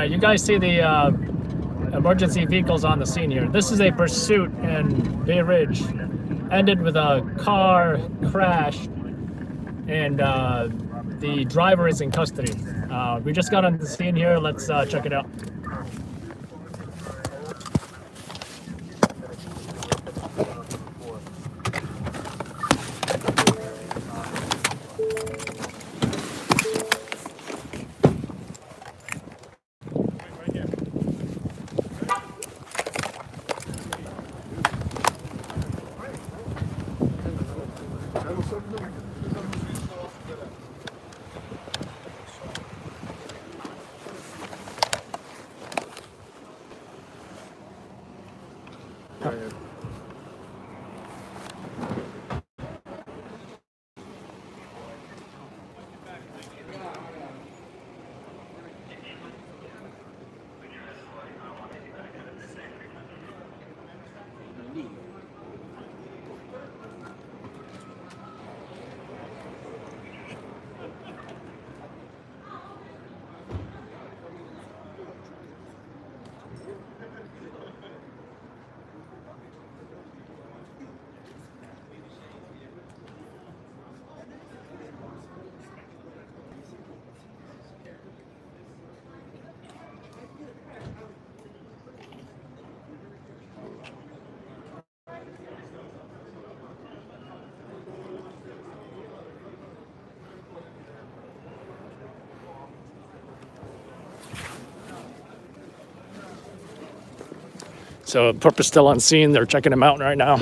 right, you guys see the emergency vehicles on the scene here. This is a pursuit in Bay Ridge. Ended with a car crash, and the driver is in custody. We just got on the scene here. Let's check it out. So Perp is still on scene. They're checking him out right now.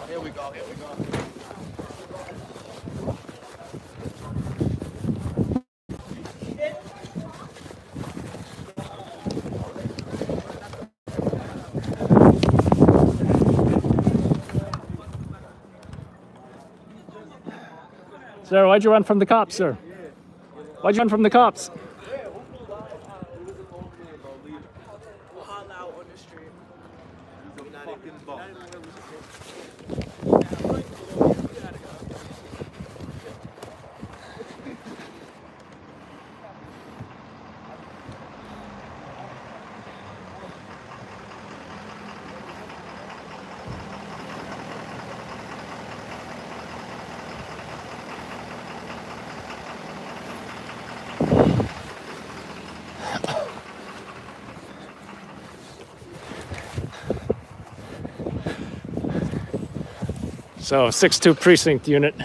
Here we go. Sir, why'd you run from the cops, sir? Why'd you run from the cops? So 6-2 precinct unit,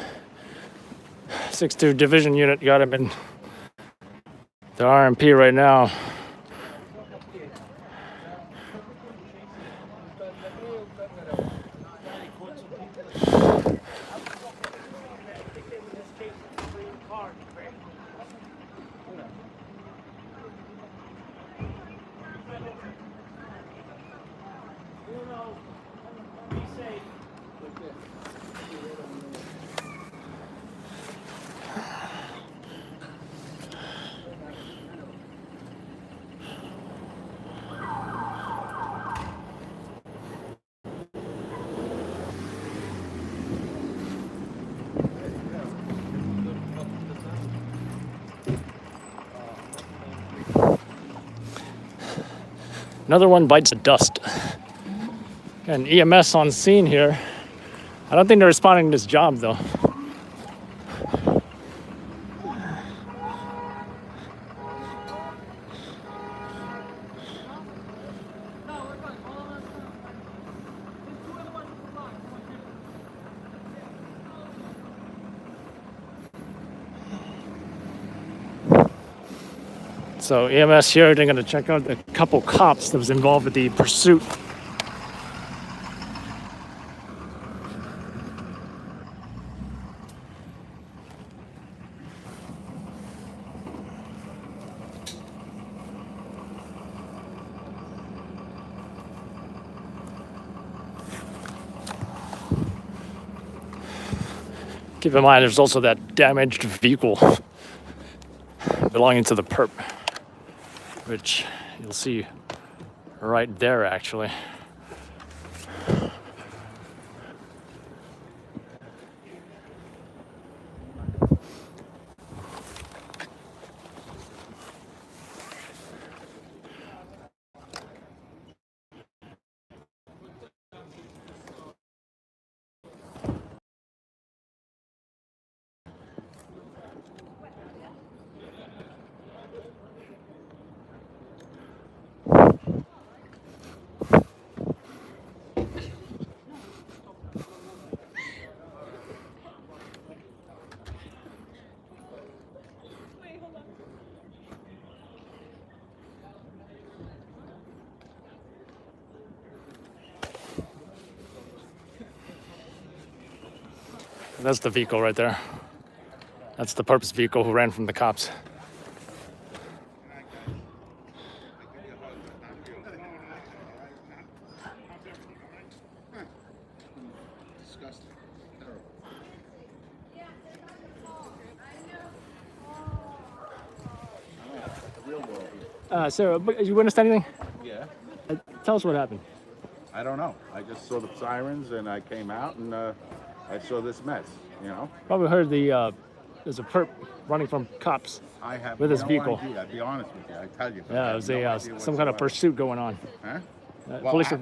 6-2 division unit got him in the RMP right now. Another one bites the dust. And EMS on scene here. I don't think they're responding to this job though. So EMS here, they're gonna check out a couple cops that was involved with the pursuit. Keep in mind, there's also that damaged vehicle belonging to the perp, which you'll see right there, actually. That's the vehicle right there. That's the perp's vehicle who ran from the cops. Sir, you witnessed anything? Yeah, Tell us what happened. I don't know. I just saw the sirens and I came out and I saw this mess, you know? Probably heard there's a perp running from cops. I have With his no vehicle. idea. I'll be honest with you. I tell you. Yeah, it was some kind of pursuit going on. Huh? Well, police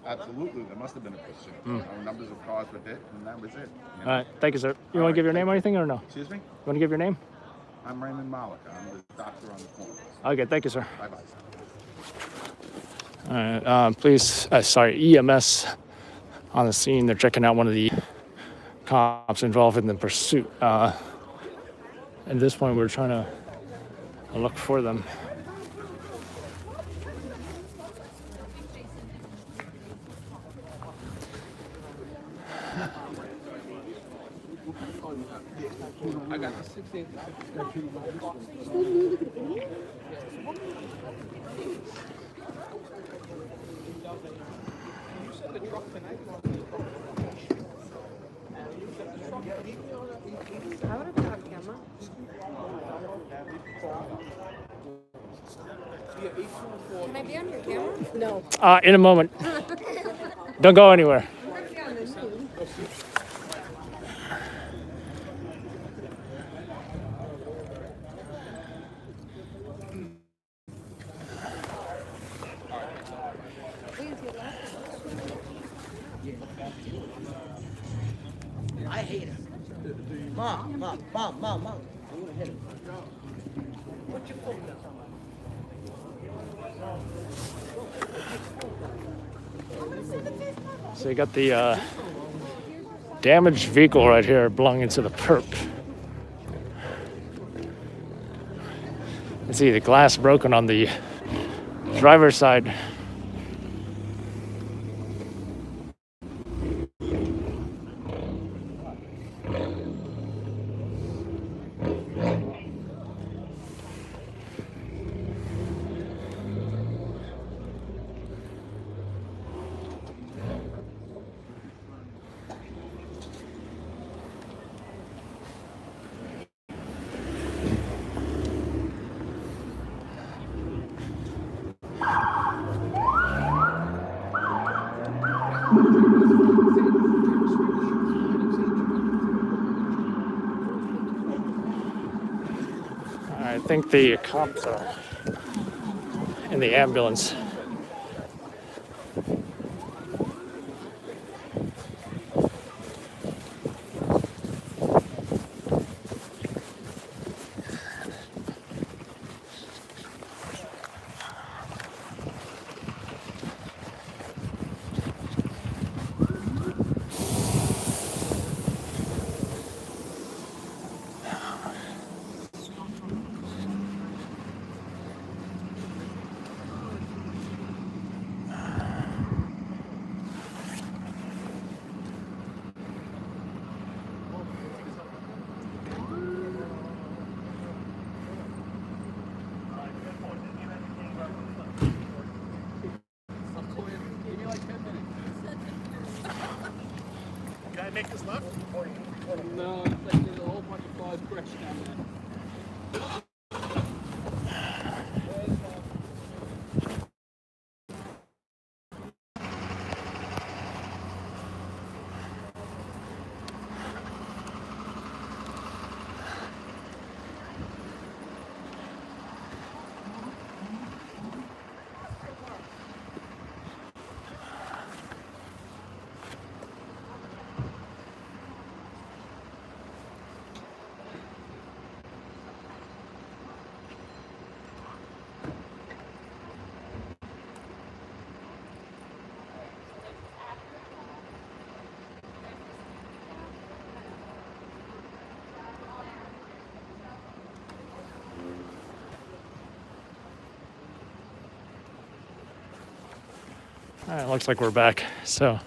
absolutely. There must have been a pursuit. You know, numbers of cars were hit and that was it. You know? All right, thank you, sir. You want to give your name or anything, or no? Excuse me? You want to give your name? I'm Raymond Malika. I'm the doctor on the corner. Okay, thank you, sir. Bye-bye. All right, please, EMS on the scene. They're checking out one of the cops involved in the pursuit. At this point, we're trying to look for them. I got the 16th. How would I be on camera? Can I be on your camera? No. In a moment. Don't go anywhere. I hate it. Mom. I'm gonna hit him. Put your phone down. So you got the damaged vehicle right here belonging to the perp. You see the glass broken on the driver's side. I think the cops are in the ambulance. All right, looks like we're back. So,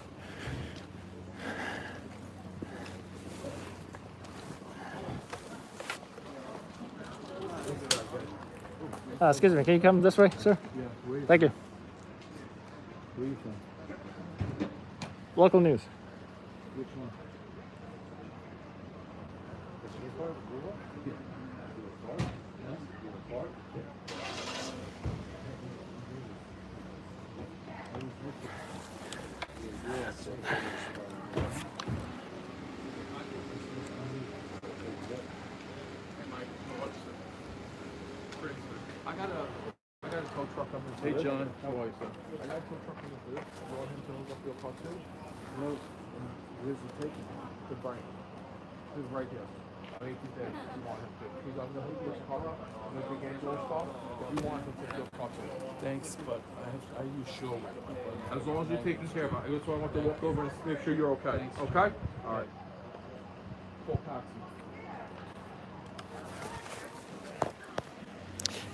excuse me, can you come this way, sir? Yeah, Thank you. where are you from? Local news. Which one? I got a tow truck up in Hey John, how are you, sir? I got a tow truck in the bridge. I brought him to hook up your car too. No, and where's he taking? To Brian. He's right here. I think he's there. You want him to. He's on the hook your car up. I'm gonna take Angela's car. If you want him to take your car too. Thanks, but I use sure with it. As long as you're taking care of it. That's why I want to walk over and make sure you're okay. Okay? All right. Full taxi.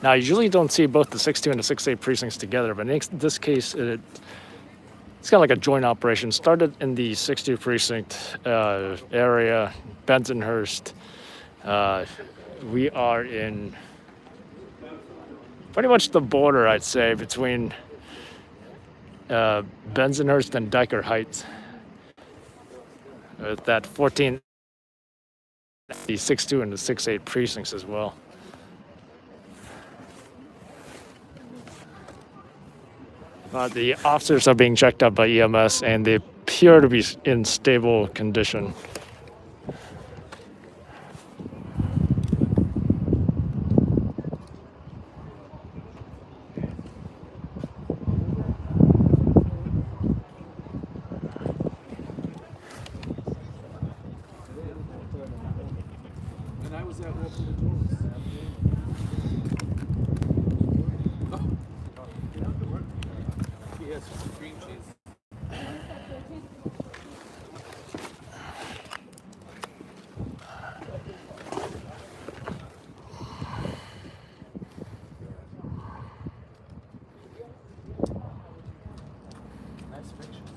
Now, I usually don't see both the 6-2 and the 6-8 precincts together, but in this case, it's kind of like a joint operation. Started in the 6-2 precinct area, Bensonhurst. We are in pretty much the border, I'd say, between Bensonhurst and Dyker Heights. With that 14, the 6-2 and the 6-8 precincts as well. The officers are being checked out by EMS, and they appear to be in stable condition. And I was at walking the doors. Yes, cream cheese. Nice pictures.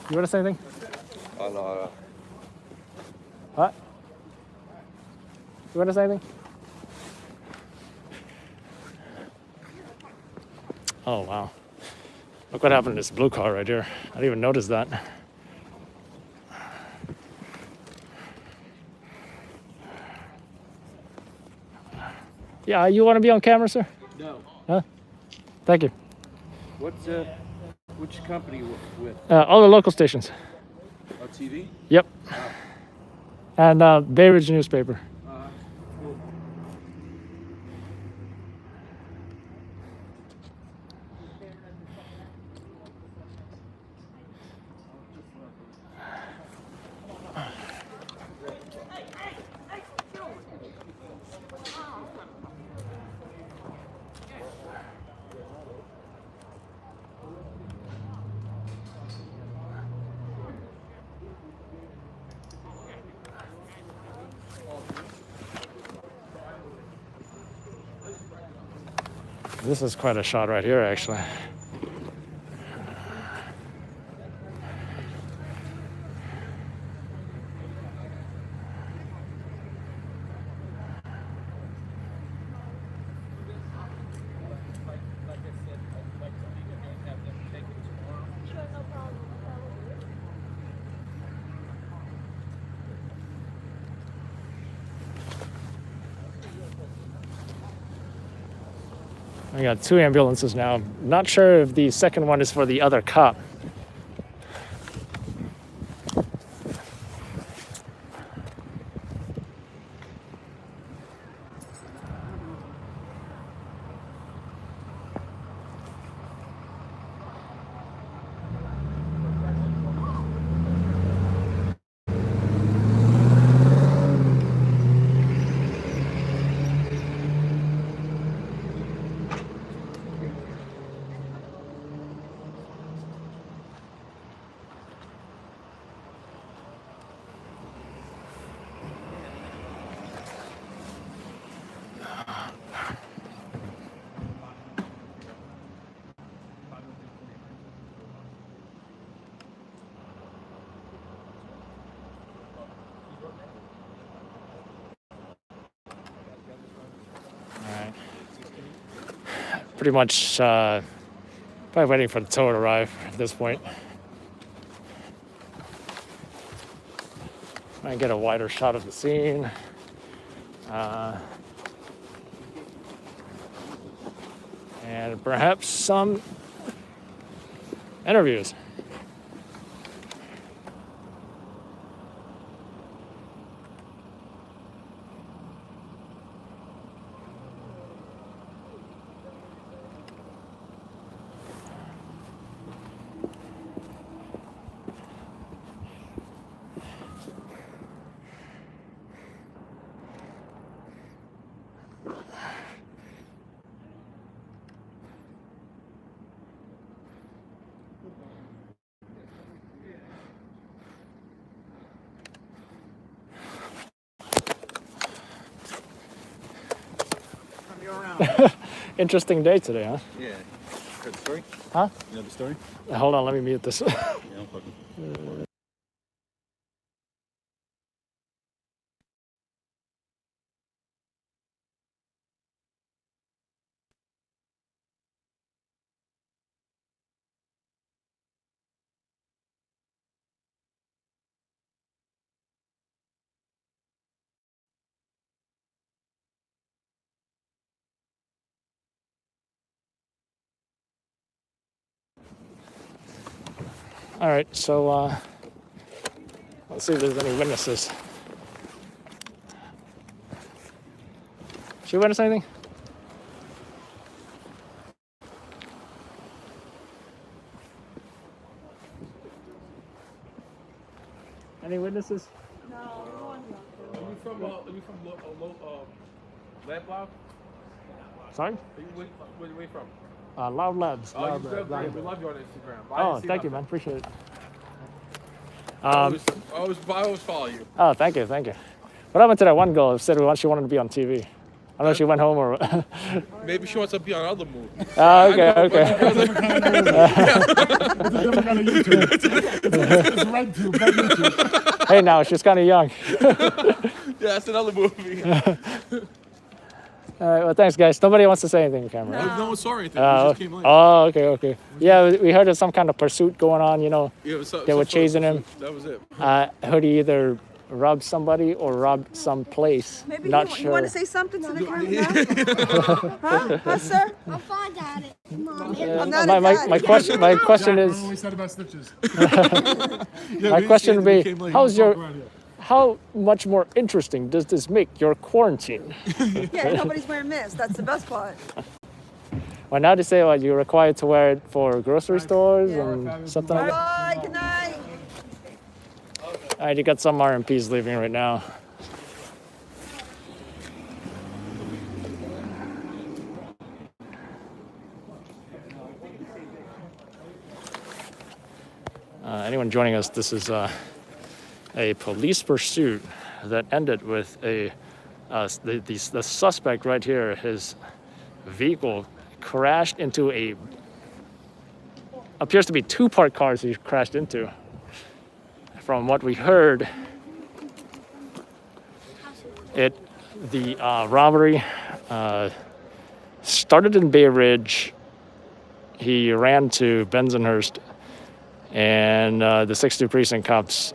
You want to say anything? Oh, no. What? You want to say anything? Oh, wow. Look what happened to this blue car right here. I didn't even notice that. Yeah, you want to be on camera, sir? No. Huh? Thank you. What's which company you with? All the local stations. Oh, TV? Yep. And Bay Ridge newspaper. Cool. This is quite a shot right here, actually. We got 2 ambulances now. Not sure if the second one is for the other cop. Pretty much probably waiting for the tow to arrive at this point. Might get a wider shot of the scene. And perhaps some interviews. Interesting day today, huh? Yeah. Heard the story? Huh? You know the story? Hold on, let me mute this. Yeah, I'm fucking. All right, so let's see if there's any witnesses. Did you witness anything? Any witnesses? Are you from Lab Lab? Sorry? Where are you from? Loud Labs. Oh, Loud you Labs. great. We love you on Instagram. Oh, thank you, man. Appreciate it. I always follow you. Oh, thank you, thank you. What happened to that one girl who said she wanted to be on TV? I don't know if she went home or... Maybe she wants to be on other movies. Oh, okay. It's red tube, not YouTube. Hey, now, she's kind of young. Yeah, that's another movie. All right, well, thanks, guys. Nobody wants to say anything, camera. No one saw anything. We just came late. Oh, okay. Yeah, we heard of some kind of pursuit going on, Yeah, They were chasing him. That was it. I heard he either robbed somebody or robbed some place. Maybe Not you sure. want to say something to the camera? Huh, sir? I'm fine, Daddy. Mom. I'm not a dad. My question is... We said about stitches. My question would be, how much more interesting does this make your quarantine? Yeah, nobody's wearing masks. That's the best part. Well, now they say you're required to wear it for grocery stores and something like that. Bye, good night. All right, you got some RMPs leaving right now. Anyone joining us, this is a police pursuit that ended with the suspect right here, his vehicle crashed into a, appears to be two parked cars he crashed into. From what we heard, the robbery started in Bay Ridge. He ran to Bensonhurst, and the 62 precinct cops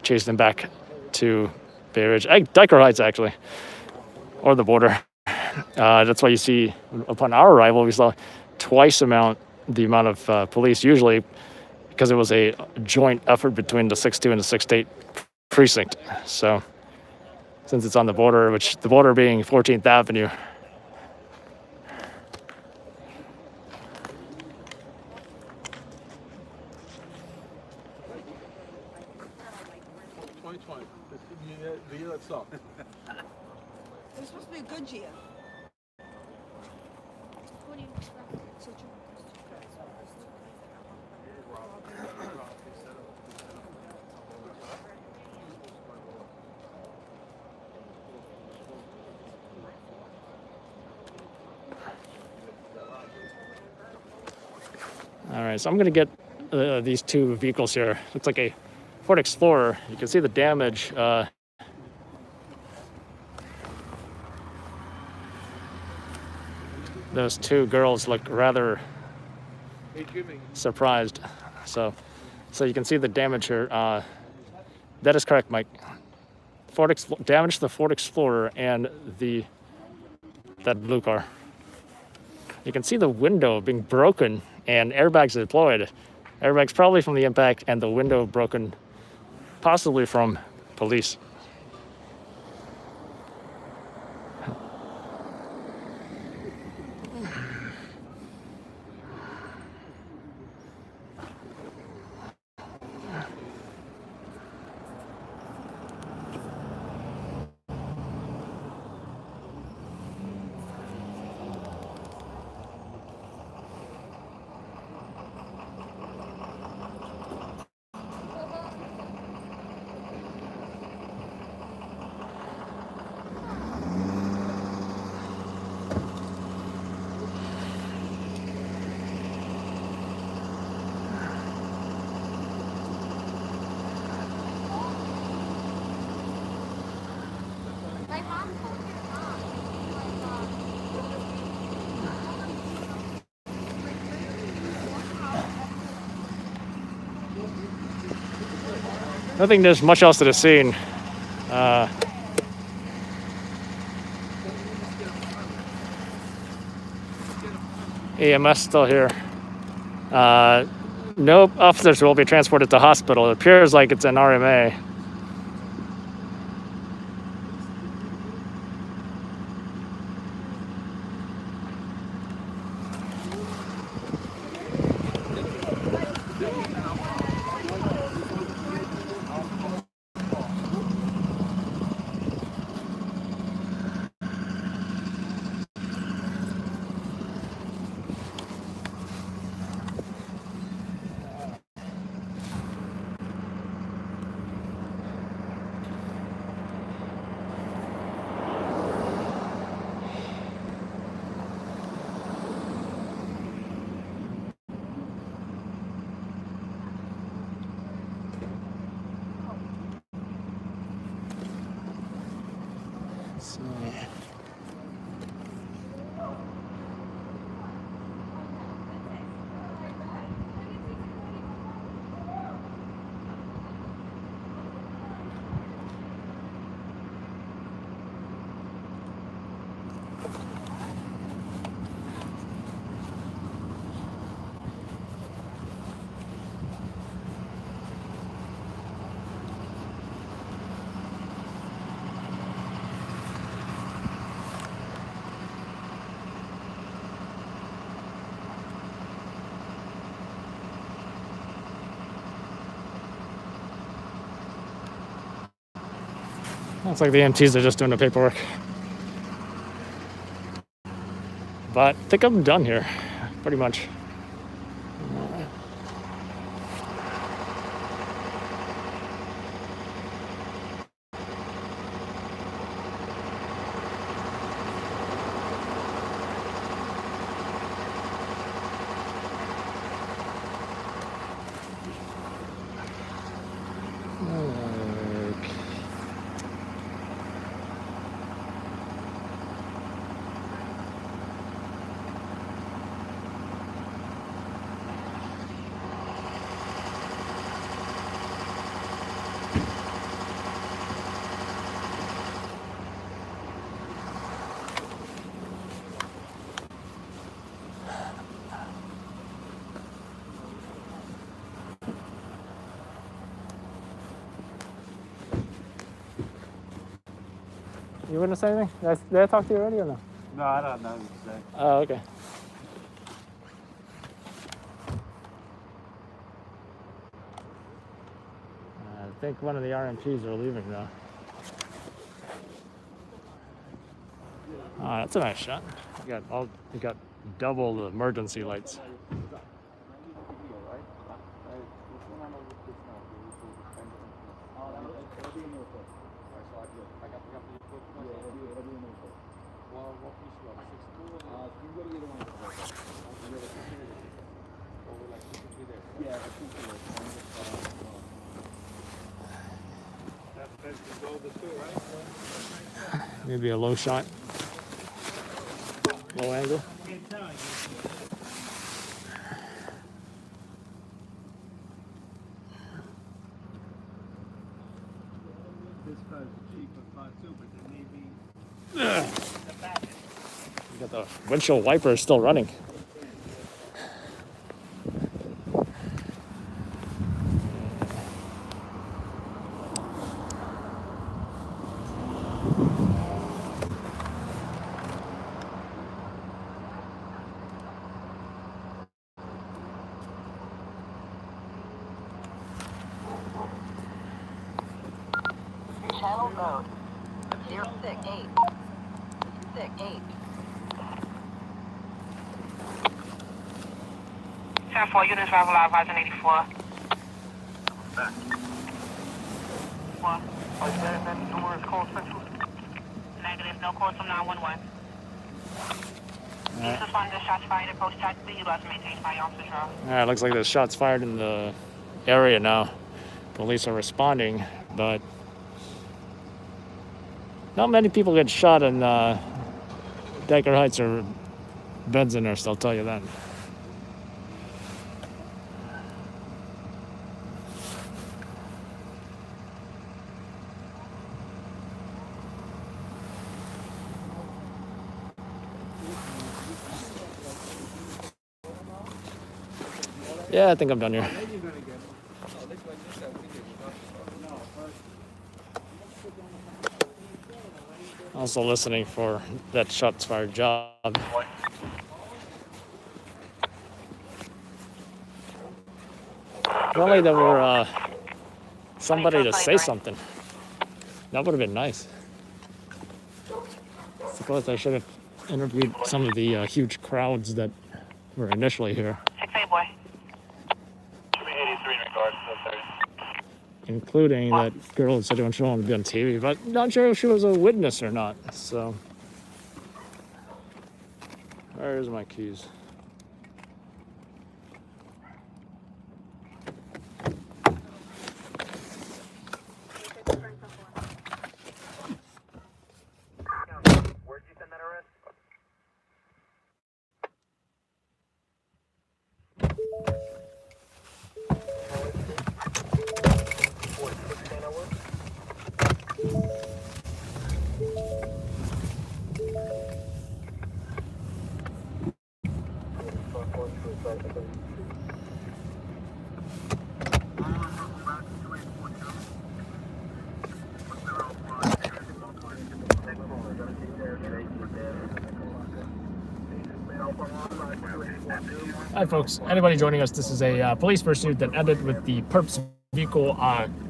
chased him back to Bay Ridge, Dyker Heights actually, or the border. That's why you see, upon our arrival, we saw twice the amount of police usually, because it was a joint effort between the 6-2 and the 6-8 precinct. So since it's on the border, which the border being 14th Avenue. The year that stopped. It was supposed to be a good year. All right, so I'm gonna get these two vehicles here. Looks like a Ford Explorer. You can see the damage. Those two girls look rather surprised. So you can see the damage here. That is correct, Mike. Damage to the Ford Explorer and that blue car. You can see the window being broken and airbags deployed. Airbags probably from the impact, and the window broken possibly from police. I don't think there's much else to the scene. EMS still here. Nope, officers will be transported to hospital. It appears like it's an RMA. Looks like the EMTs are just doing the paperwork. But I think I'm done here, pretty much. You wouldn't say anything? Did I talk to you already or no? No, I don't know what to say. Oh, okay. I think one of the RMPs are leaving now. Oh, that's a nice shot. You got double the emergency lights. Maybe a low shot, low angle. You got the windshield wiper still running. Channel Road, 068. 68. 10-4, units arrival live, rising 84. What? Are you getting that numerous call central? Negative, no calls from 911. Please respond to shots fired at post taxi. You must maintain firearms control. It looks like there's shots fired in the area now. Police are responding, but not many people get shot in Dyker Heights or Bensonhurst, I'll tell you that. Yeah, I think I'm done here. Also listening for that shots fired job. If only there were somebody to say something. That would have been nice. I suppose I should have interviewed some of the huge crowds that were initially here. 6-8, boy. Including that girl that said she wanted to be on TV, but not sure if she was a witness or not. So, where's my keys? Where'd you send that arrest? Hi folks, anybody joining us, this is a police pursuit that ended with the perp's vehicle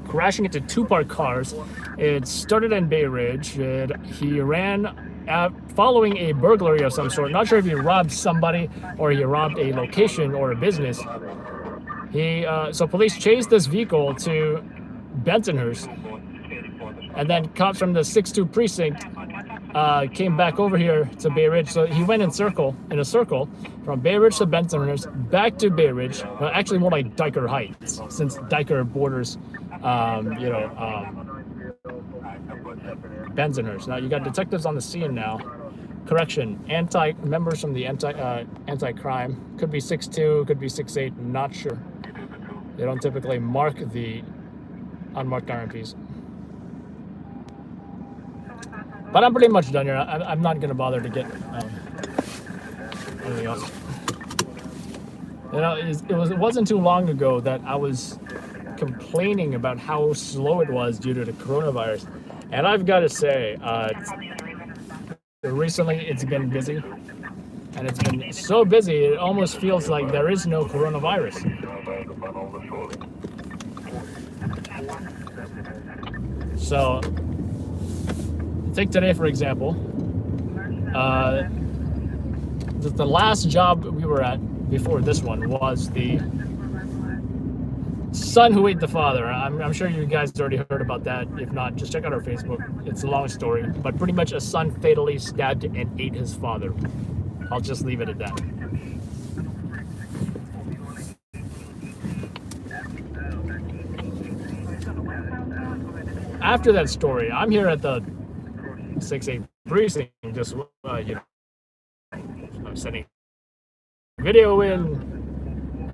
crashing into two parked cars. It started in Bay Ridge. He ran following a burglary of some sort. Not sure if he robbed somebody or he robbed a location or a business. So police chased this vehicle to Bensonhurst, and then cops from the 6-2 precinct came back over here to Bay Ridge. So he went in a circle from Bay Ridge to Bensonhurst, back to Bay Ridge. Well, actually more like Dyker Heights, since Dyker borders, Bensonhurst. Now you got detectives on the scene now. Correction, members from the anti-crime. Could be 6-2, could be 6-8, not sure. They don't typically mark the unmarked RMPs. But I'm pretty much done here. I'm not going to bother to get anything else. You know, it wasn't too long ago that I was complaining about how slow it was due to the coronavirus. And I've got to say, recently it's been busy. And it's been so busy, it almost feels like there is no coronavirus. So, take today for example. The last job we were at before this one was the son who ate the father. I'm sure you guys already heard about that. If not, just check out our Facebook. It's a long story. But pretty much a son fatally stabbed and ate his father. I'll just leave it at that. After that story, I'm here at the 6-8 precinct, just I'm sending video in.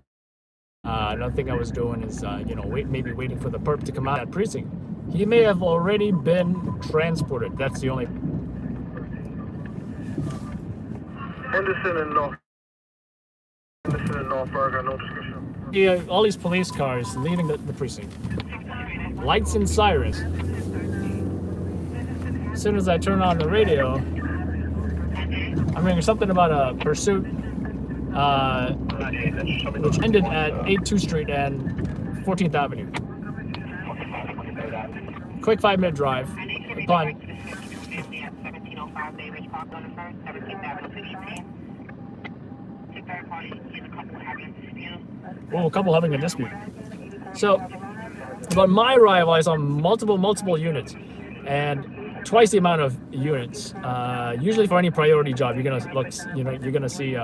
Another thing I was doing is, maybe waiting for the perp to come out of that precinct. He may have already been transported. That's the only. Henderson and Northburg, no discussion. Yeah, all these police cars leaving the precinct. Lights and sirens. As soon as I turn on the radio, I'm hearing something about a pursuit, which ended at 82 Street and 14th Avenue. Quick 5-minute drive. Upon a couple having a dispute. So, but my arrival, I saw multiple units, and twice the amount of units. Usually for any priority job, you're gonna look, you're gonna see,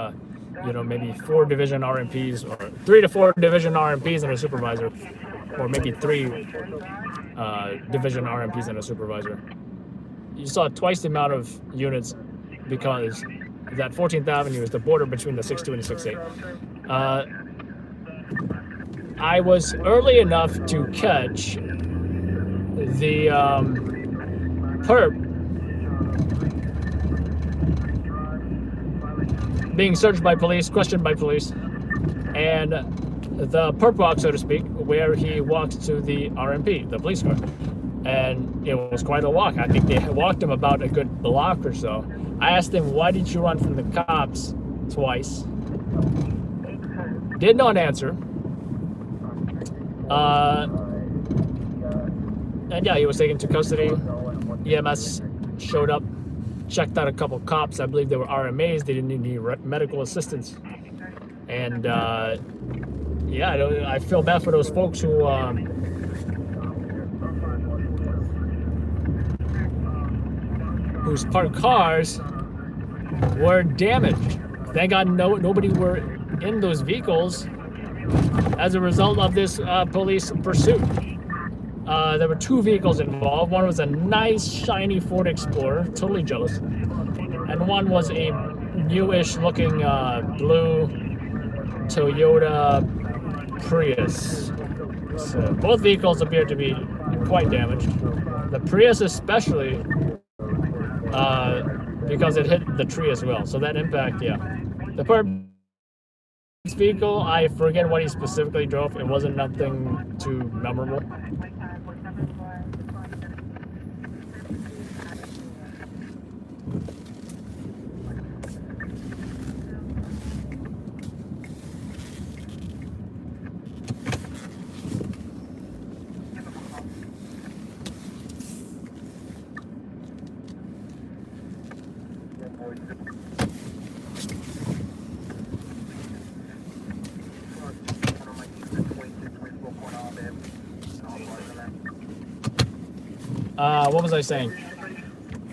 maybe 4 division RMPs or 3 to 4 division RMPs and a supervisor, or maybe 3 division RMPs and a supervisor. You saw twice the amount of units because that 14th Avenue is the border between the 6-2 and the 6-8. I was early enough to catch the perp being searched by police, questioned by police, and the perp walk, so to speak, where he walked to the RMP, the police car. And it was quite a walk. I think they walked him about a good block or so. I asked him, why did you run from the cops twice? Did not answer. And yeah, he was taken to custody. EMS showed up, checked out a couple cops. I believe they were RMAs. They didn't need any medical assistance. And I feel bad for those folks who whose parked cars were damaged. Thank God nobody were in those vehicles as a result of this police pursuit. There were 2 vehicles involved. One was a nice, shiny Ford Explorer, totally jealous. And one was a newish looking blue Toyota Prius. So both vehicles appear to be quite damaged. The Prius especially, because it hit the tree as well. So that impact, yeah. The perp vehicle, I forget what he specifically drove. It wasn't nothing too memorable. What was I saying?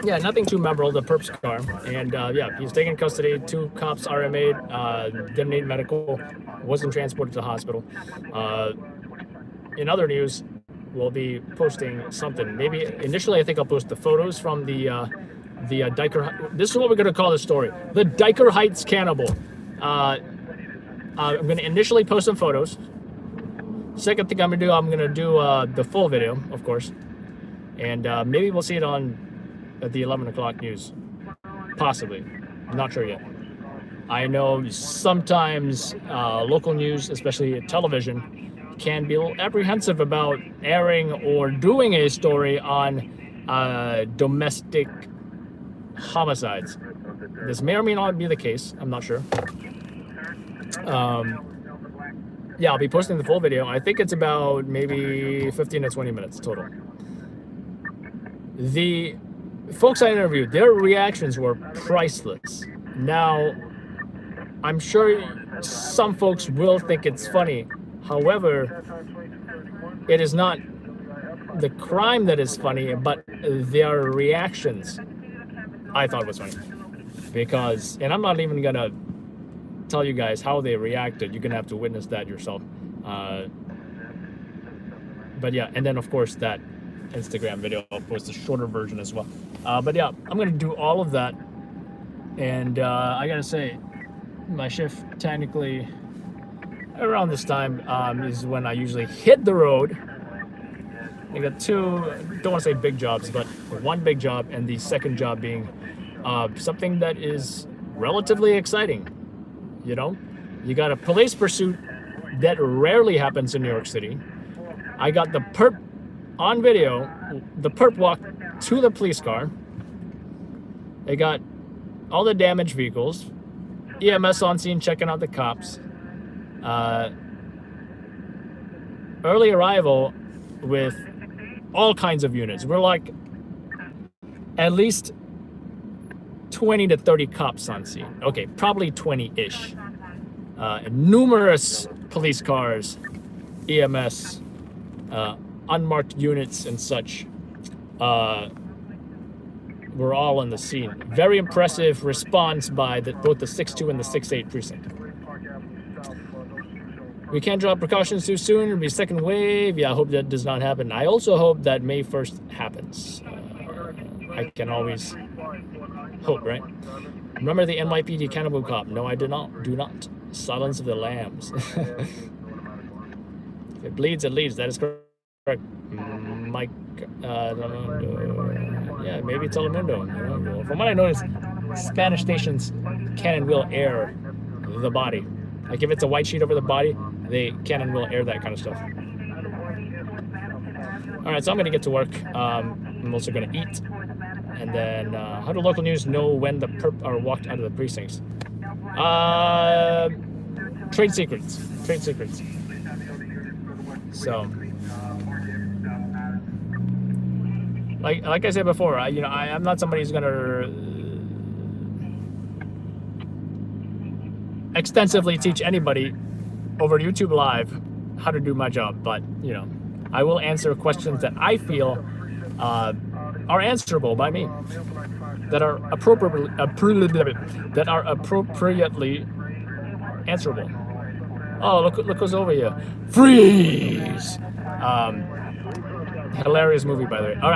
Yeah, nothing too memorable, the perp's car. And he was taken in custody. 2 cops RMA'd, didn't need medical, wasn't transported to the hospital. In other news, we'll be posting something. Maybe initially I think I'll post the photos from the Dyker. This is what we're going to call the story. The Dyker Heights Cannibal. I'm going to initially post some photos. Second thing I'm going to do the full video, of course. And maybe we'll see it on the 11 o'clock news. Possibly. I'm not sure yet. I know sometimes local news, especially television, can be a little apprehensive about airing or doing a story on domestic homicides. This may or may not be the case. I'm not sure. Yeah, I'll be posting the full video. I think it's about maybe 15 to 20 minutes total. The folks I interviewed, their reactions were priceless. Now, I'm sure some folks will think it's funny. However, it is not the crime that is funny, but their reactions I thought was funny. Because, and I'm not even gonna tell you guys how they reacted. You're gonna have to witness that yourself. But yeah, and then of course that Instagram video, I'll post a shorter version as well. But yeah, I'm gonna do all of that. And I gotta say, my shift technically around this time is when I usually hit the road. I got two, don't want to say big jobs, but one big job, and the second job being something that is relatively exciting. You know, you got a police pursuit that rarely happens in New York City. I got the perp on video, the perp walk to the police car. They got all the damaged vehicles, EMS on scene checking out the cops. Early arrival with all kinds of units. We're like at least 20 to 30 cops on scene. Okay, probably 20-ish. Numerous police cars, EMS, unmarked units and such. We're all on the scene. Very impressive response by both the 6-2 and the 6-8 precinct. We can't draw precautions too soon. It'll be second wave. Yeah, I hope that does not happen. I also hope that May 1st happens. I can always hope, right? Remember the NYPD cannibal cop? No, I do not. Do not. Silence of the Lambs. If it bleeds, it leads. That is correct. Mike, yeah, maybe Telemundo. From what I noticed, Spanish stations can and will air the body. Like if it's a white sheet over the body, they can and will air that kind of stuff. All right, so I'm gonna get to work. I'm also gonna eat. And then, how do local news know when the perp are walked out of the precincts? Trade secrets. Trade secrets. So, like I said before, I'm not somebody who's gonna extensively teach anybody over YouTube Live how to do my job, but I will answer questions that I feel are answerable by me, that are appropriately answerable. Oh, look who's over here! Freeze! Hilarious movie, by the way. All right.